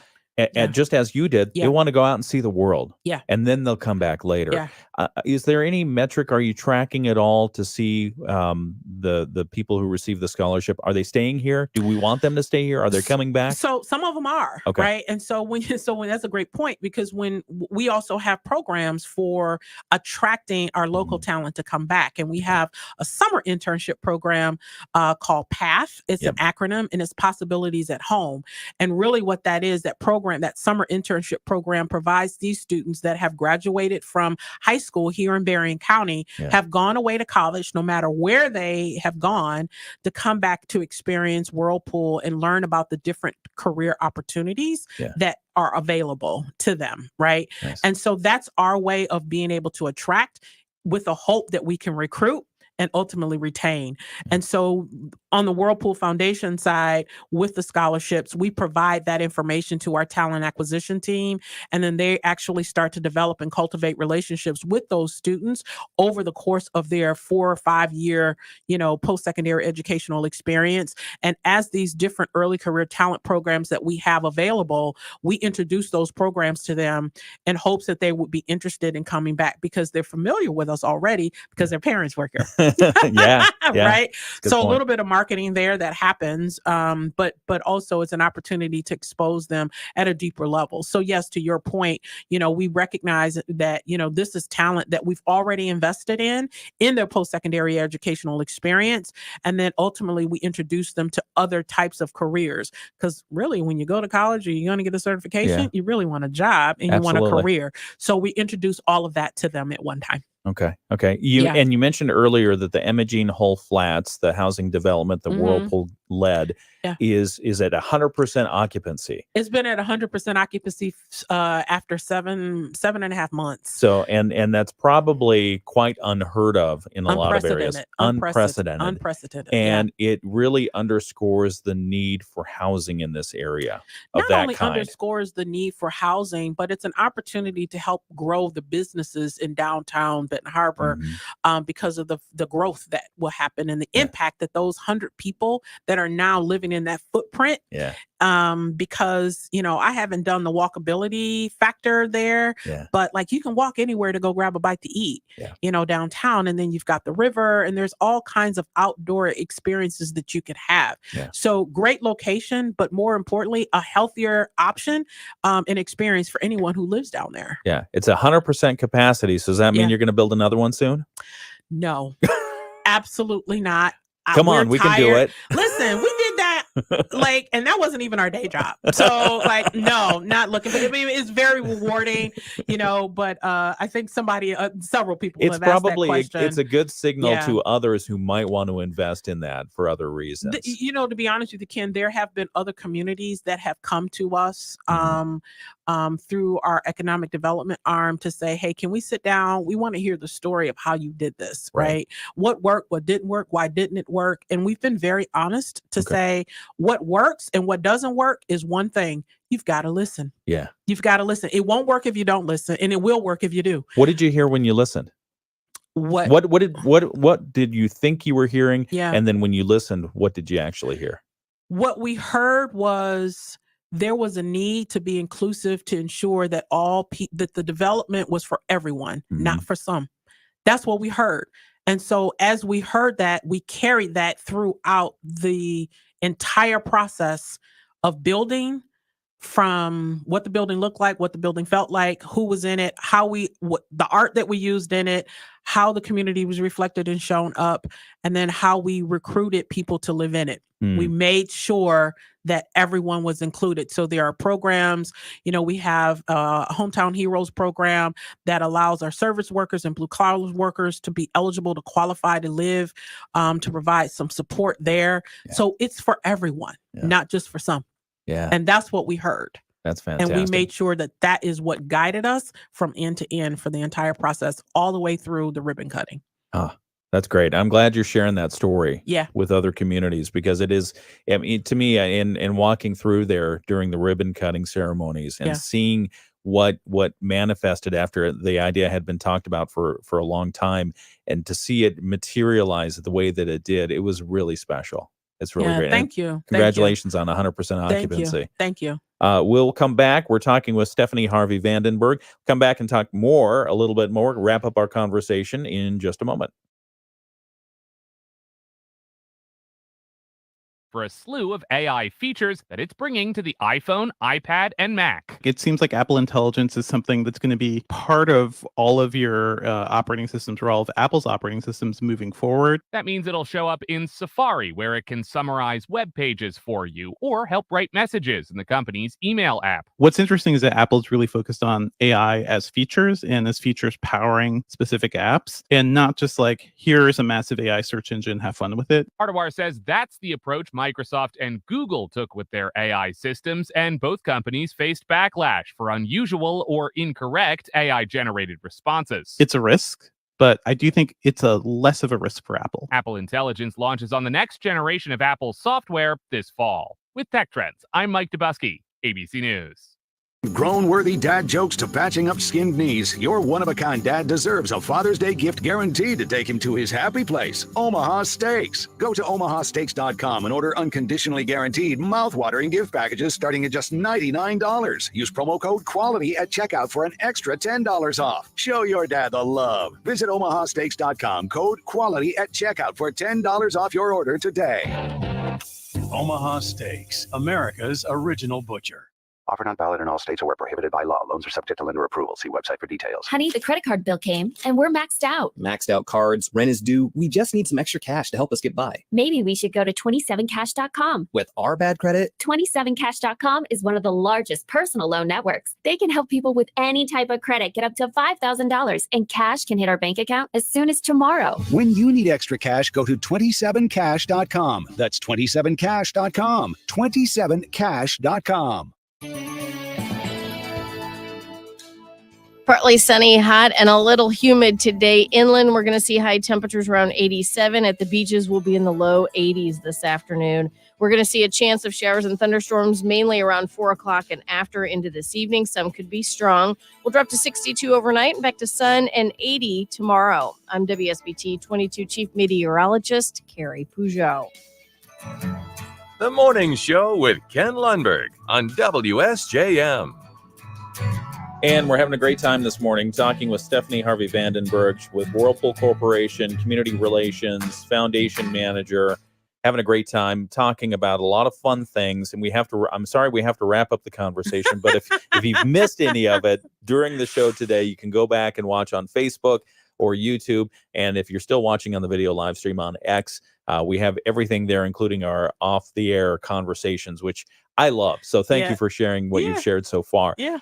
Just as you did, they want to go out and see the world. Yeah. And then they'll come back later. Yeah. Is there any metric? Are you tracking at all to see the people who receive the scholarship? Are they staying here? Do we want them to stay here? Are they coming back? So some of them are, Okay. right? And so when that's a great point, because when we also have programs for attracting our local talent to come back, and we have a summer internship program called PATH. It's an acronym, and it's Possibilities at Home. And really what that is, that program, that summer internship program provides these students that have graduated from high school here in Berrien County, have gone away to college, no matter where they have gone, to come back to experience Whirlpool and learn about the different career opportunities that are available to them, right? Nice. And so that's our way of being able to attract, with the hope that we can recruit and ultimately retain. And so on the Whirlpool Foundation side, with the scholarships, we provide that information to our talent acquisition team, and then they actually start to develop and cultivate relationships with those students over the course of their 4 or 5 year, post-secondary educational experience. And as these different early career talent programs that we have available, we introduce those programs to them in hopes that they would be interested in coming back, because they're familiar with us already because their parents work here. Right. So a little bit of marketing there that happens, but also it's an opportunity to expose them at a deeper level. So yes, to your point, we recognize that this is talent that we've already invested in their post-secondary educational experience, and then ultimately we introduce them to other types of careers. Because really, when you go to college, you're going to get a certification. You really want a job and you want a career. So we introduce all of that to them at one time. Okay. And you mentioned earlier that the Imogene Hull Flats, the housing development that Whirlpool led, is at 100% occupancy. It's been at 100% occupancy after seven and a half months. So and that's probably quite unheard of in a lot of areas. Unprecedented. And it really underscores the need for housing in this area of Not that only kind. underscores the need for housing, but it's an opportunity to help grow the businesses in downtown Benton Harbor, because of the growth that will happen and the impact that those 100 people that are now living in that footprint. Because I haven't done the walkability factor there, but like you can walk anywhere to go grab a bite to eat, downtown, and then you've got the river, and there's all kinds of outdoor experiences that you could have. So great location, but more importantly, a healthier option and experience for anyone who lives down there. Yeah, it's 100% capacity. So does that mean you're going to build another one soon? No, absolutely not. Come on, we can do it. Listen, we did that, and that wasn't even our day job. So, no, not looking. But it's very rewarding, But I think several people have asked that question. It's a good signal to others who might want to invest in that for other reasons. To be honest with you, Ken, there have been other communities that have come to us through our economic development arm to say, hey, can we sit down? We want to hear the story of how you did this, right? What worked, what didn't work, why didn't it work? And we've been very honest to say what works and what doesn't work is one thing. You've got to listen. Yeah. You've got to listen. It won't work if you don't listen, and it will work if you do. What did you hear when you listened? What did you think you were hearing? Yeah. And then when you listened, what did you actually hear? What we heard was there was a need to be inclusive, to ensure that that the development was for everyone, not for some. That's what we heard. And so as we heard that, we carried that throughout the entire process of building, from what the building looked like, what the building felt like, who was in it, the art that we used in it, how the community was reflected and shown up, and then how we recruited people to live in it. We made sure that everyone was included. So there are programs, we have a Hometown Heroes program that allows our service workers and blue collar workers to be eligible to qualify to live, to provide some support there. Yeah. So it's for everyone, not just for some. Yeah. And that's what we heard. That's fantastic. And we made sure that is what guided us from end to end for the entire process, all the way through the ribbon cutting. That's great. I'm glad you're sharing that story with other communities, because it is, I mean, to me, in walking through there during the ribbon cutting ceremonies and seeing what manifested after the idea had been talked about for a long time, and to see it materialize the way that it did, it was really special. It's really great. Thank you. Congratulations on 100% occupancy. Thank you. We'll come back. We're talking with Stefanie Harvey-Vandenberg. Come back and talk a little bit more, wrap up our conversation in just a moment. For a slew of AI features that it's bringing to the iPhone, iPad, and Mac. It seems like Apple Intelligence is something that's going to be part of all of your operating systems, or all of Apple's operating systems moving forward. That means it'll show up in Safari, where it can summarize web pages for you or help write messages in the company's email app. What's interesting is that Apple's really focused on AI as features, and as features powering specific apps, and not just like, here's a massive AI search engine, have fun with it. Hardawar says that's the approach Microsoft and Google took with their AI systems, and both companies faced backlash for unusual or incorrect AI-generated responses. It's a risk, but I do think it's a less of a risk for Apple. Apple Intelligence launches on the next generation of Apple software this fall. With Tech Trends, I'm Mike Dubusky, ABC News. Grown-worthy dad jokes to patching up skinned knees. Your one-of-a-kind dad deserves a Father's Day gift guaranteed to take him to his happy place, Omaha Steaks. Go to omahasteaks.com and order unconditionally guaranteed, mouth-watering gift packages starting at just $99. Use promo code QUALITY at checkout for an extra $10 off. Show your dad the love. Visit omahasteaks.com, code QUALITY at checkout for $10 off your order today. Omaha Steaks, America's original butcher. Offer not valid in all states or where prohibited by law. Loans are subject to lender approval. See website for details. Honey, the credit card bill came and we're maxed out. Maxed out cards, rent is due. We just need some extra cash to help us get by. Maybe we should go to 27cash.com. With our bad credit, 27cash.com is one of the largest personal loan networks. They can help people with any type of credit get up to $5,000, and cash can hit our bank account as soon as tomorrow. When you need extra cash, go to 27cash.com. That's 27cash.com. 27cash.com. Partly sunny, hot, and a little humid today. Inland, we're going to see high temperatures around 87. At the beaches, we'll be in the low 80s this afternoon. We're going to see a chance of showers and thunderstorms mainly around 4 o'clock and after into this evening. Some could be strong. We'll drop to 62 overnight and back to sun and 80 tomorrow. I'm WSBT 22 Chief Meteorologist Carrie Peugeot. The Morning Show with Ken Lundberg on WSJM. And we're having a great time this morning talking with Stefanie Harvey-Vandenberg with Whirlpool Corporation, Community Relations, Foundation Manager. Having a great time talking about a lot of fun things. And I'm sorry we have to wrap up the conversation, but if you've missed any of it during the show today, you can go back and watch on Facebook or YouTube. And if you're still watching on the video live stream on X, we have everything there, including our off-the-air conversations, which I love. So thank you for sharing what you've shared so far. Yeah.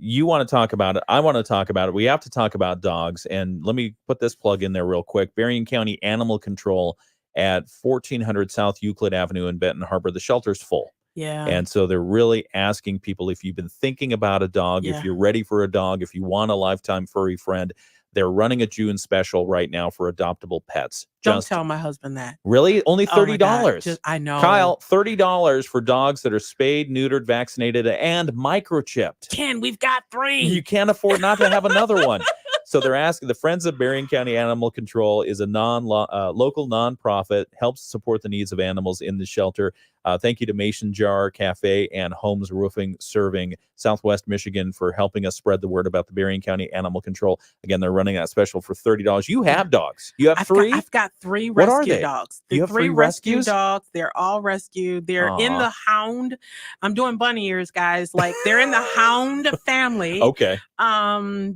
You want to talk about it. I want to talk about it. We have to talk about dogs. And let me put this plug in there real quick. Berrien County Animal Control at 1400 South Euclid Avenue in Benton Harbor. The shelter's full. Yeah. And so they're really asking people, if you've been thinking about a dog, if you're ready for a dog, if you want a lifetime furry friend, they're running a June special right now for adoptable pets. Don't tell my husband that. Really? Only $30. I know. Kyle, $30 for dogs that are spayed, neutered, vaccinated, and microchipped. Ken, we've got 3. You can't afford not to have another one. So they're asking, the Friends of Berrien County Animal Control is a local nonprofit, helps support the needs of animals in the shelter. Thank you to Mason Jar Cafe and Holmes Roofing, serving Southwest Michigan, for helping us spread the word about the Berrien County Animal Control. Again, they're running that special for $30. You have dogs. You have three? I've got 3 What are rescue they? dogs. You have 3 rescue rescues? dogs. They're all rescued. They're in the hound. I'm doing bunny ears, guys. Like, they're in the hound family. Okay.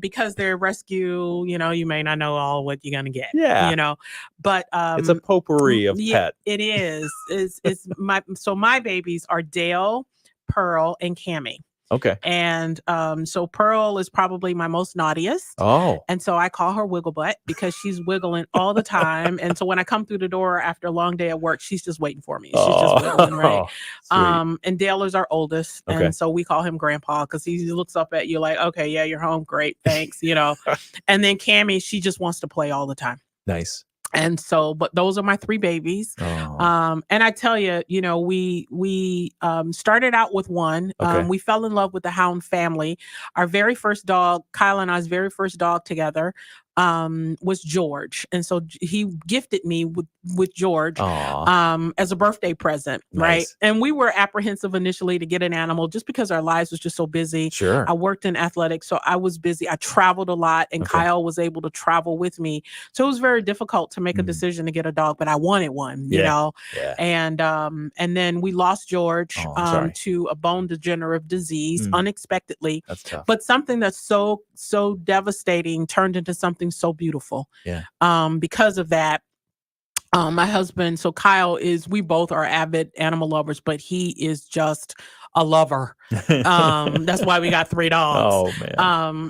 Because they're rescue, you may not know all what you're gonna get. Yeah. But It's a potpourri of pet. It is. It's my babies are Dale, Pearl, and Cammie. Okay. And so Pearl is probably my most naughtiest. Oh. And so I call her Wiggle Butt because she's wiggling all the time. And so when I come through the door after a long day at work, she's just waiting for me. She's just wiggling, right? And Dale is our oldest. Okay. And so we call him Grandpa because he looks up at you like, okay, yeah, you're home. Great. Thanks. And then Cammie, she just wants to play all the time. Nice. And so, but those are my 3 babies. And I tell you, we started out with one. Okay. We fell in love with the hound family. Our very first dog, Kyle and I's very first dog together, was George. And so he gifted me with George as a birthday present. Nice. Right. And we were apprehensive initially to get an animal just because our lives was just so busy. Sure. I worked in athletics, so I was busy. I traveled a lot, and Kyle was able to travel with me. So it was very difficult to make a decision to get a dog, but I wanted one, you know? Yeah. And then we lost George sorry. to a bone degenerative disease unexpectedly. That's tough. But something that's so devastating turned into something so beautiful. Yeah. Because of that, my husband, so Kyle we both are avid animal lovers, but he is just a lover. That's why we got 3 dogs. Oh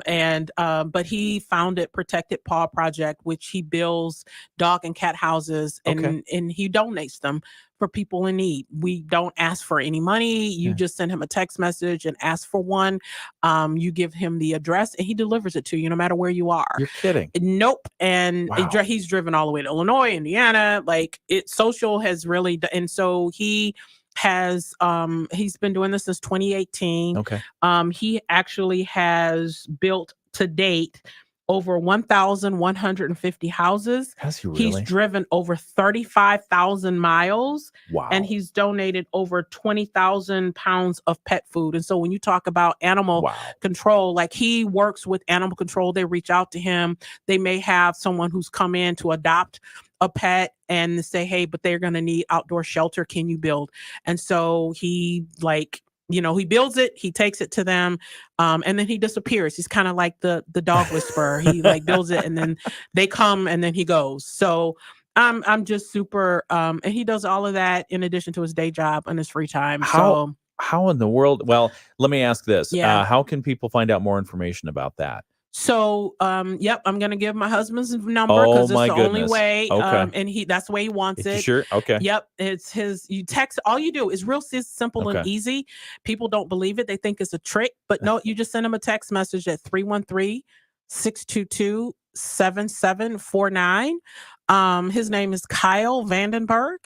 man. But he founded Protected Paw Project, which he builds dog and cat houses, and he donates them for people in need. We don't ask for any money. You just send him a text message and ask for one. You give him the address and he delivers it to you no matter where you are. You're kidding. Nope. And he's driven all the way to Illinois, Indiana. Like, social has really, and so he has he's been doing this since 2018. Okay. He actually has built to date over 1,150 houses. Has he really? He's driven over 35,000 miles. Wow. And he's donated over 20,000 pounds of pet food. And so when you talk about animal control, like, he works with animal control. They reach out to him. They may have someone who's come in to adopt a pet and say, hey, but they're going to need outdoor shelter. Can you build? And so he he builds it, he takes it to them, and then he disappears. He's kind of like the dog whisperer. He builds it and then they come and then he goes. So I'm just super, and he does all of that in addition to his day job and his free time. How in the world? Well, let me ask this. Yeah. How can people find out more information about that? So, I'm going to give my husband's number because it's the only way. Okay. And that's the way he wants it. Sure. Okay. Yep. It's you text, all you do is real simple and easy. People don't believe it. They think it's a trick, but no, you just send him a text message at 313-622-7749. His name is Kyle Vandenberg,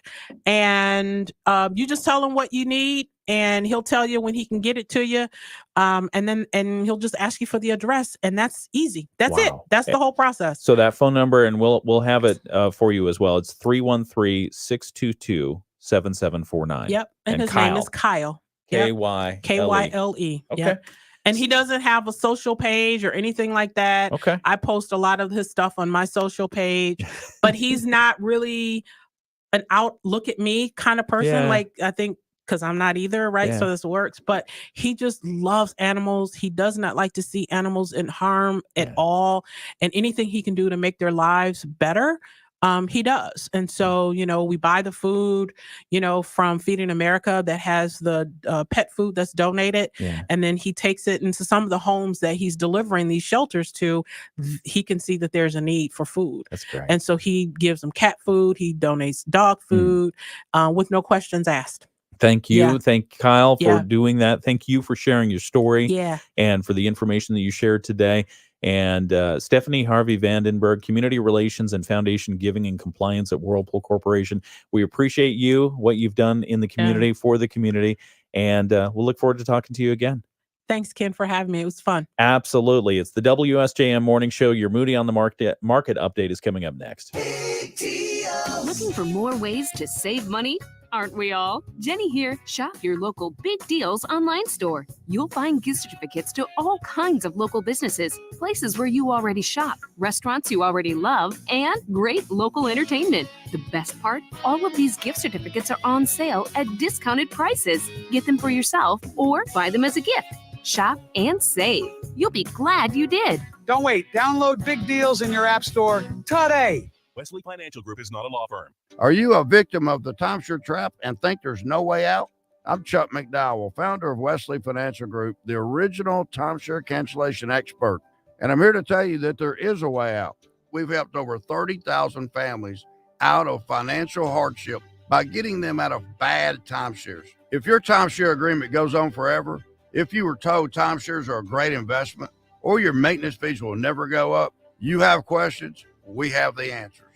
and you just tell him what you need, and he'll tell you when he can get it to you. And he'll just ask you for the address, and that's easy. That's it. That's the whole process. So that phone number, and we'll have it for you as well. It's 313-622-7749. Yep. And his name is Kyle. K-Y-L-E. K-Y-L-E. Okay. Yep. And he doesn't have a social page or anything like that. Okay. I post a lot of his stuff on my social page, but he's not really an look at me kind of person. Yeah. Like, I think, because I'm not either, right? Yeah. So this works, but he just loves animals. He does not like to see animals in harm at all. And anything he can do to make their lives better, he does. And so, we buy the food, from Feeding America that has the pet food that's donated. Yeah. And then he takes it into some of the homes that he's delivering these shelters to. He can see that there's a need for food. That's great. And so he gives them cat food. He donates dog food with no questions asked. Thank you. Yeah. Thank Kyle for doing that. Thank you for sharing your story. Yeah. And for the information that you shared today. And Stefanie Harvey-Vandenberg, Community Relations and Foundation Giving and Compliance at Whirlpool Corporation. We appreciate you, what you've done in the community, for the community, and we'll look forward to talking to you again. Thanks, Ken, for having me. It was fun. Absolutely. It's the WSJM Morning Show. Your Moody on the Market update is coming up next. Looking for more ways to save money? Aren't we all? Jenny here. Shop your local Big Deals online store. You'll find gift certificates to all kinds of local businesses, places where you already shop, restaurants you already love, and great local entertainment. The best part? All of these gift certificates are on sale at discounted prices. Get them for yourself or buy them as a gift. Shop and save. You'll be glad you did. Don't wait. Download Big Deals in your app store today. Wesley Financial Group is not a law firm. Are you a victim of the timeshare trap and think there's no way out? I'm Chuck McDowell, founder of Wesley Financial Group, the original timeshare cancellation expert. And I'm here to tell you that there is a way out. We've helped over 30,000 families out of financial hardship by getting them out of bad timeshares. If your timeshare agreement goes on forever, if you were told timeshares are a great investment, or your maintenance fees will never go up, you have questions, we have the answers.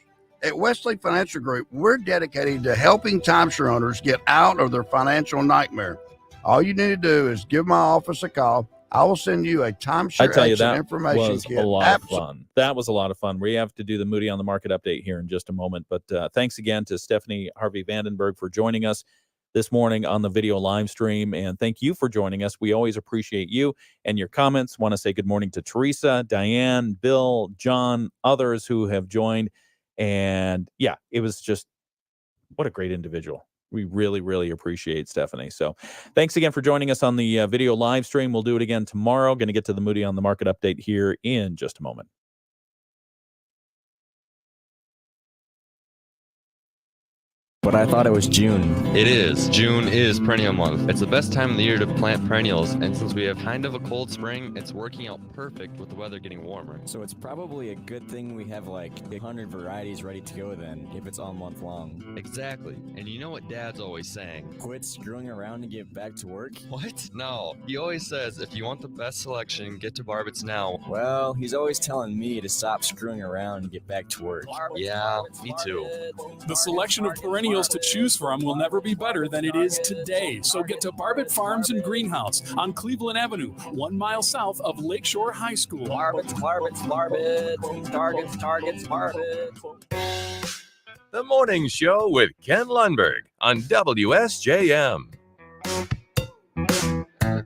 At Wesley Financial Group, we're dedicated to helping timeshare owners get out of their financial nightmare. All you need to do is give my office a call. I will send you a timeshare exit information was kit. a lot of fun. That was a lot of fun. We have to do the Moody on the Market update here in just a moment. But thanks again to Stefanie Harvey-Vandenberg for joining us this morning on the video live stream. And thank you for joining us. We always appreciate you and your comments. Want to say good morning to Teresa, Diane, Bill, John, others who have joined. And yeah, it was just, what a great individual. We really, really appreciate Stefanie. So thanks again for joining us on the video live stream. We'll do it again tomorrow. Going to get to the Moody on the Market update here in just a moment. But I thought it was June. It is. June is perennial month. It's the best time of the year to plant perennials, and since we have kind of a cold spring, it's working out perfect with the weather getting warmer. So it's probably a good thing we have like 100 varieties ready to go then, if it's all month long. Exactly. And you know what Dad's always saying? Quit screwing around and get back to work? What? No. He always says, if you want the best selection, get to Barbets now. Well, he's always telling me to stop screwing around and get back to work. Yeah, me too. The selection of perennials to choose from will never be better than it is today. So get to Barbet Farms and Greenhouse on Cleveland Avenue, 1 mile south of Lakeshore High School. Barbets, targets, Barbets. The Morning Show with Ken Lundberg on WSJM.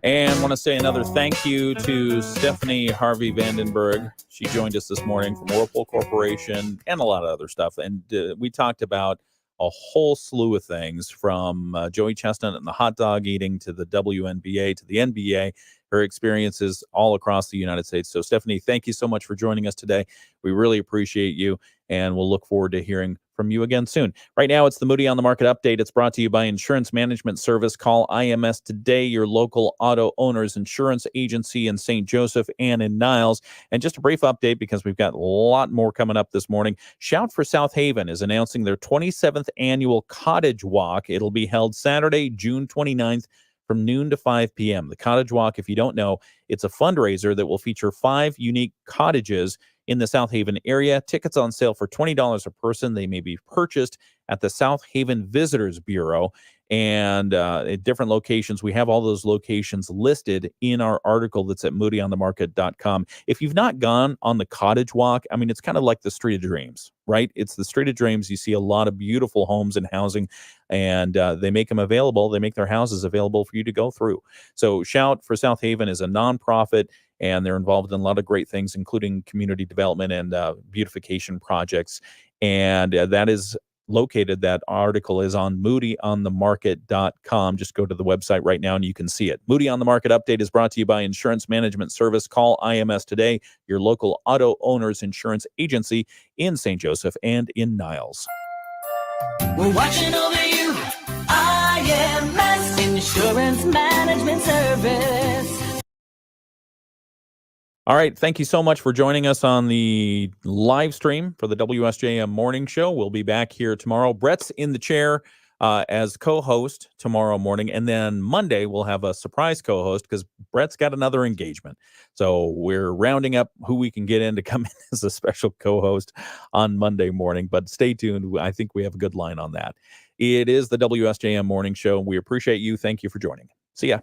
And want to say another thank you to Stefanie Harvey-Vandenberg. She joined us this morning from Whirlpool Corporation and a lot of other stuff. And we talked about a whole slew of things, from Joey Chestnut and the hot dog eating to the WNBA to the NBA, her experiences all across the United States. So Stefanie, thank you so much for joining us today. We really appreciate you, and we'll look forward to hearing from you again soon. Right now, it's the Moody on the Market update. It's brought to you by Insurance Management Service. Call IMS today, your local auto owners insurance agency in St. Joseph and in Niles. And just a brief update, because we've got a lot more coming up this morning. Shout for South Haven is announcing their 27th annual Cottage Walk. It'll be held Saturday, June 29th, from noon to 5 p.m. The Cottage Walk, if you don't know, it's a fundraiser that will feature 5 unique cottages in the South Haven area. Tickets on sale for $20 a person. They may be purchased at the South Haven Visitors Bureau and at different locations. We have all those locations listed in our article that's at moodyonthemarket.com. If you've not gone on the Cottage Walk, I mean, it's kind of like the Street of Dreams, right? It's the Street of Dreams. You see a lot of beautiful homes and housing, and they make them available. They make their houses available for you to go through. So Shout for South Haven is a nonprofit, and they're involved in a lot of great things, including community development and beautification projects. And that is located. That article is on moodyonthemarket.com. Just go to the website right now and you can see it. Moody on the Market update is brought to you by Insurance Management Service. Call IMS today, your local auto owners insurance agency in St. Joseph and in Niles. We're watching over you. IMS Insurance Management Service. All right. Thank you so much for joining us on the live stream for the WSJM Morning Show. We'll be back here tomorrow. Brett's in the chair as co-host tomorrow morning. And then Monday, we'll have a surprise co-host because Brett's got another engagement. So we're rounding up who we can get in to come in as a special co-host on Monday morning. But stay tuned. I think we have a good line on that. It is the WSJM Morning Show. We appreciate you. Thank you for joining. See ya.